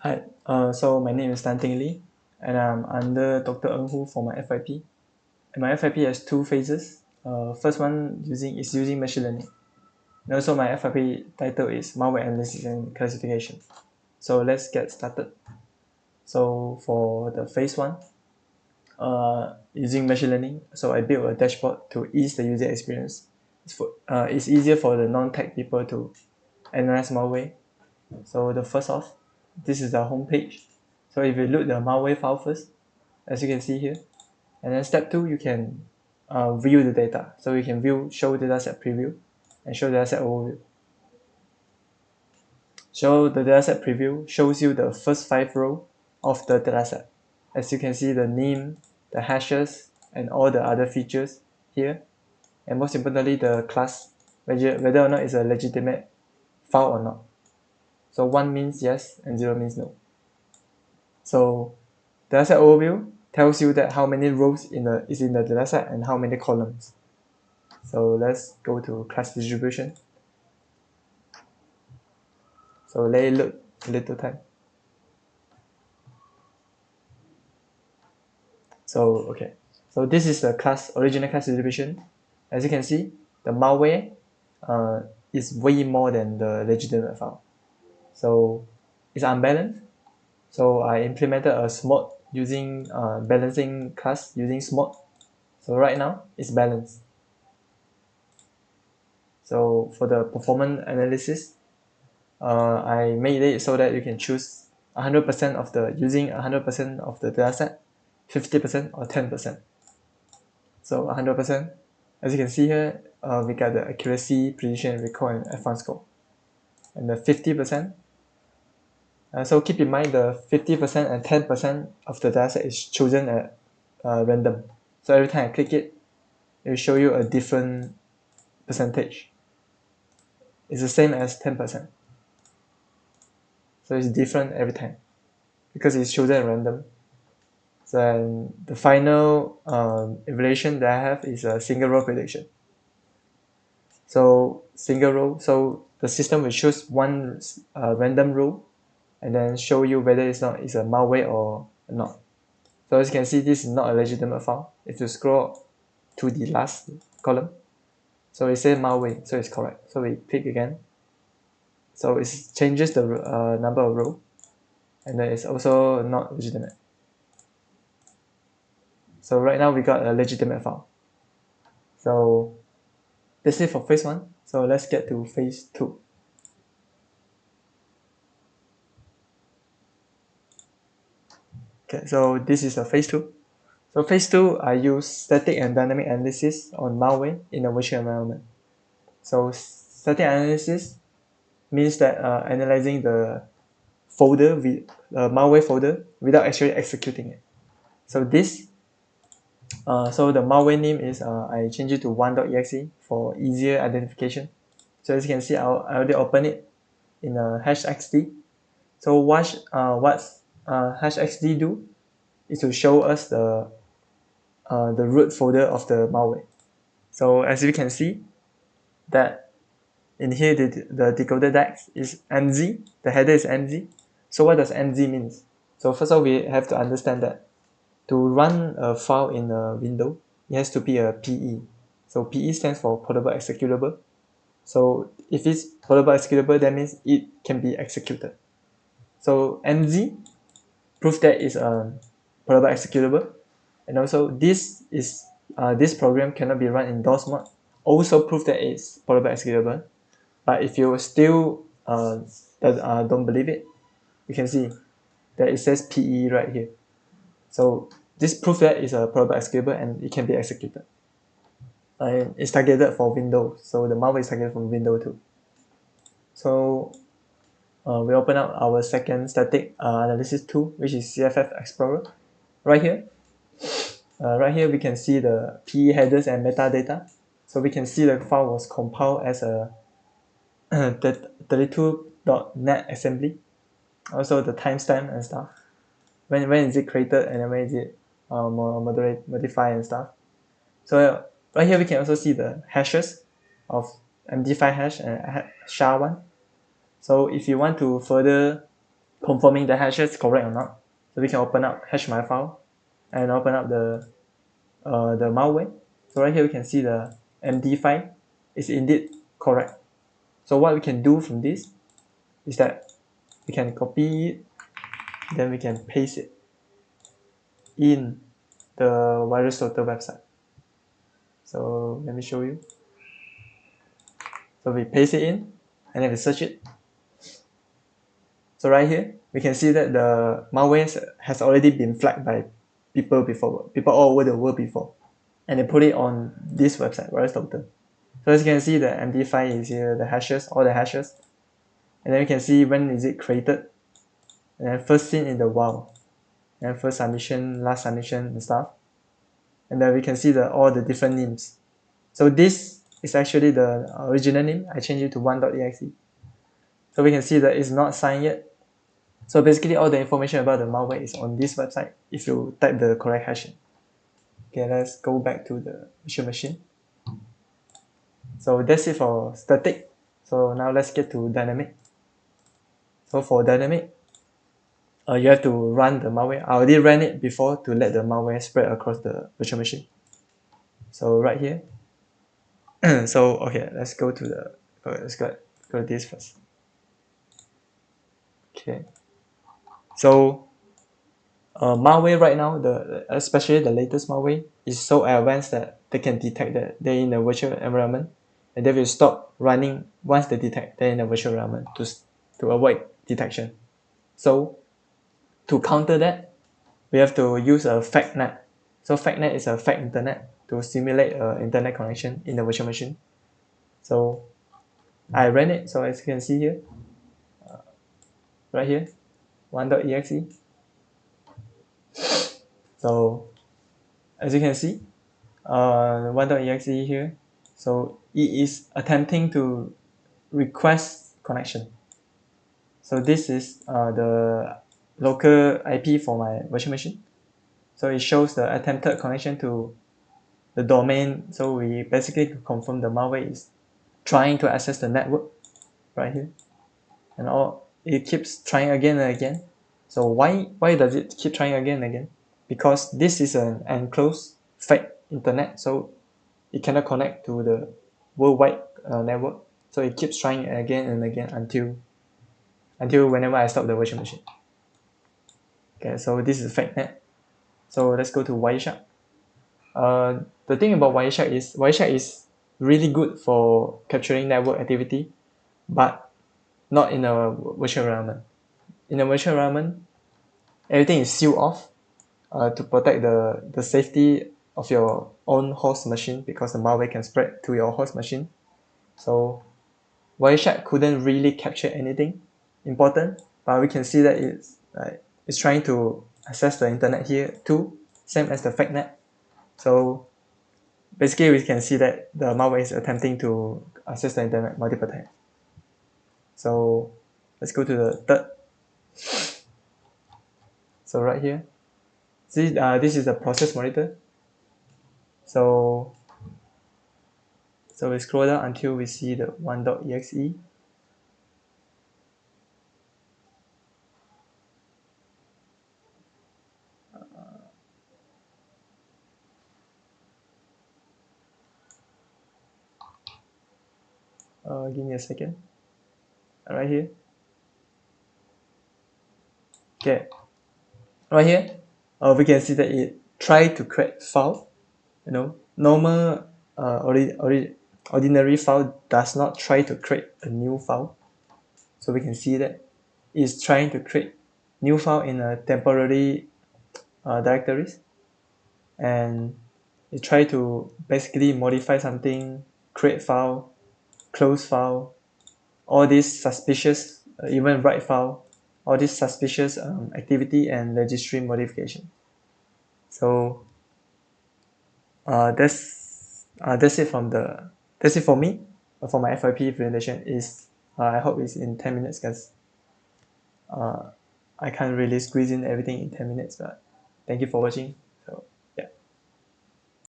Hi, so my name is Tan Ting Lee, and I'm under Dr. Ng Hu for my FYP. And my FYP has two phases. First one is using machine learning. And also my FYP title is malware analysis and classification. So let's get started. So for the phase one, using machine learning, so I built a dashboard to ease the user experience. It's easier for the non-tech people to analyze malware. So the first off, this is the home page. So if you load the malware file first, as you can see here, and then step 2, you can view the data. So you can view show dataset preview and show dataset overview. Show the dataset preview shows you the first 5 rows of the dataset. As you can see, the name, the hashes, and all the other features here, and most importantly the class, whether or not it's a legitimate file or not. So 1 means yes and 0 means no. So dataset overview tells you that how many rows is in the dataset and how many columns. So let's go to class distribution. So let it load a little time. So okay, so this is the original class distribution. As you can see, the malware is way more than the legitimate file. So it's unbalanced. So I implemented a smart using balancing class using smart. So right now it's balanced. So for the performance analysis, I made it so that you can choose 100% of the using 100% of the dataset, 50% or 10%. So 100%, as you can see here, we got the accuracy, precision, recall, and advanced score. And the 50%, so keep in mind the 50% and 10% of the dataset is chosen at random. So every time I click it, it will show you a different percentage. It's the same as 10%. So it's different every time because it's chosen at random. Then the final evaluation that I have is a single row prediction. So single row, so the system will choose one random row and then show you whether it's a malware or not. So as you can see, this is not a legitimate file. If you scroll to the last column, so it says malware, so it's correct. So we click again. So it changes the number of row, and then it's also not legitimate. So right now we got a legitimate file. So that's it for phase one. So let's get to phase two. Okay, so this is a phase two. So phase two, I use static and dynamic analysis on malware in a virtual environment. So static analysis means that analyzing the malware folder without actually executing it. So so the malware name is I change it to 1.exe for easier identification. So as you can see, I already open it in a hashxd. So what hashxd do is to show us the root folder of the malware. So as you can see that in here the decoder DAX is mz, the header is mz. So what does mz means? So first of all, we have to understand that to run a file in a window, it has to be a PE. So PE stands for portable executable. So if it's portable executable, that means it can be executed. So mz proves that it's a portable executable, and also this program cannot be run in DOS mode. Also prove that it's portable executable. But if you still don't believe it, you can see that it says PE right here. So this proves that it's a portable executable and it can be executed. And it's targeted for Windows, so the malware is targeted for Windows too. So we open up our second static analysis tool, which is CFF Explorer. Right here we can see the PE headers and metadata. So we can see the file was compiled as a 32.NET assembly. Also the timestamp and stuff. When is it created and when is it modified and stuff. So right here we can also see the hashes of MD5 hash and SHA-1. So if you want to further confirming the hashes correct or not. So we can open up hash my file and open up the malware. So right here we can see the MD5 is indeed correct. So what we can do from this is that we can copy it, then we can paste it in the VirusTotal website. So let me show you. So we paste it in and then we search it. So right here, we can see that the malware has already been flagged by people before, people all over the world before. And they put it on this website, VirusTotal. So as you can see, the MD5 is here, the hashes, all the hashes. And then we can see when is it created. And then first seen in the wild. And first submission, last submission and stuff. And then we can see all the different names. So this is actually the original name. I changed it to 1.exe. So we can see that it's not signed yet. So basically all the information about the malware is on this website if you type the correct hash. Okay, let's go back to the virtual machine. So that's it for static. So now let's get to dynamic. So for dynamic, you have to run the malware. I already ran it before to let the malware spread across the virtual machine. So right here. So okay, let's go to the let's go to this first. Okay. So malware right now, especially the latest malware, is so advanced that they can detect that they're in a virtual environment, and they will stop running once they detect they're in a virtual environment to avoid detection. So to counter that, we have to use a fake net. So fake net is a fake internet to simulate an internet connection in the virtual machine. So I ran it. So as you can see here, right here, 1.exe. So as you can see, 1.exe here. So it is attempting to request connection. So this is the local IP for my virtual machine. So it shows the attempted connection to the domain. So we basically confirm the malware is trying to access the network right here. And it keeps trying again and again. So why does it keep trying again and again? Because this is an enclosed fake internet. So it cannot connect to the worldwide network. So it keeps trying again and again until whenever I stop the virtual machine. Okay, so this is fake net. So let's go to Wireshark. The thing about Wireshark is really good for capturing network activity, but not in a virtual environment. In a virtual environment, everything is sealed off to protect the safety of your own host machine because the malware can spread to your host machine. So Wireshark couldn't really capture anything important, but we can see that it's trying to access the internet here too, same as the fake net. So basically we can see that the malware is attempting to access the internet multiple times. So let's go to the third. So right here, see this is the process monitor. So we scroll down until we see the 1.exe. Give me a second. Right here. Okay. Right here, we can see that it tried to create file. Normal ordinary file does not try to create a new file. So we can see that it's trying to create new file in a temporary directories, and it try to basically modify something, create file, close file, all these suspicious, even write file, all this suspicious activity and registry modification. So that's it that's it for me for my FYP presentation. I hope it's in 10 minutes because I can't really squeeze in everything in 10 minutes, but thank you for watching.